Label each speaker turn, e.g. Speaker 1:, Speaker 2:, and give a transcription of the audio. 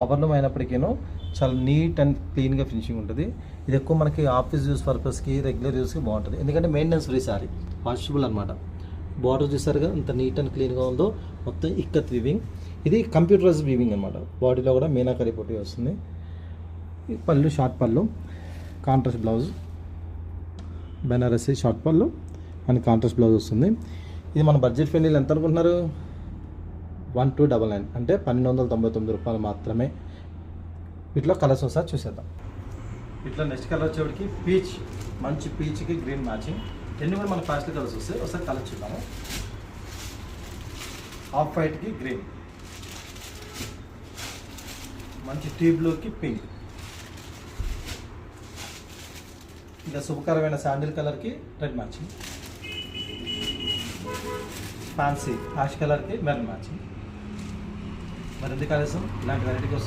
Speaker 1: Powerloom అయినప్పటికీను చాలా neat and క్లీన్గా finishing ఉంటుంది. ఇది ఎక్కువ మనకి ఆఫీస్ యూస్ పర్పస్కి, రెగ్యులర్ యూస్కి బాగుంటుంది. ఎందుకంటే మెయింటెనెన్స్ ఫ్రీ సారీ, వాషబుల్ అనమాట. బార్డర్ చూసారుగా ఎంత నీట్ అండ్ క్లీన్గా ఉందో. మొత్తం ఇక్కత్ వీవింగ్. ఇది కంప్యూటరైజ్ వీవింగ్ అనమాట. బాడీలో కూడా మీనాకరీ పొట్టి వస్తుంది. పళ్ళు షార్ట్ పళ్ళు, కాంట్రాస్ట్ బ్లౌజ్, బెనారసీ షార్ట్ పళ్ళు అండ్ కాంట్రాస్ట్ బ్లౌజ్ వస్తుంది. ఇది మన బడ్జెట్ ఫ్రెండ్లీ ఎంత అనుకుంటున్నారు? 1299 అంటే 1299 రూపాయలు మాత్రమే. వీటిలో కలర్స్ ఒకసారి చూసేద్దాం. ఇట్లా నెక్స్ట్ కలర్ వచ్చేవాడికి పీచ్, మంచి పీచ్కి గ్రీన్ మ్యాచింగ్. ఎన్ని కూడా మన ఫాస్ట్ కలర్స్ వస్తాయి. ఒకసారి కలర్ చూద్దాము. ఆఫ్ వైట్కి గ్రీన్, మంచి టీ బ్లూకి పింక్, ఇంకా శుభకరమైన శాండిల్ కలర్కి రెడ్ మ్యాచింగ్, ఫ్యాన్సీ యాష్ కలర్కి మెరూన్ మ్యాచింగ్. మరి ఎందుకు ఆలస్యం? ఇలాంటి వెరైటీ కోసం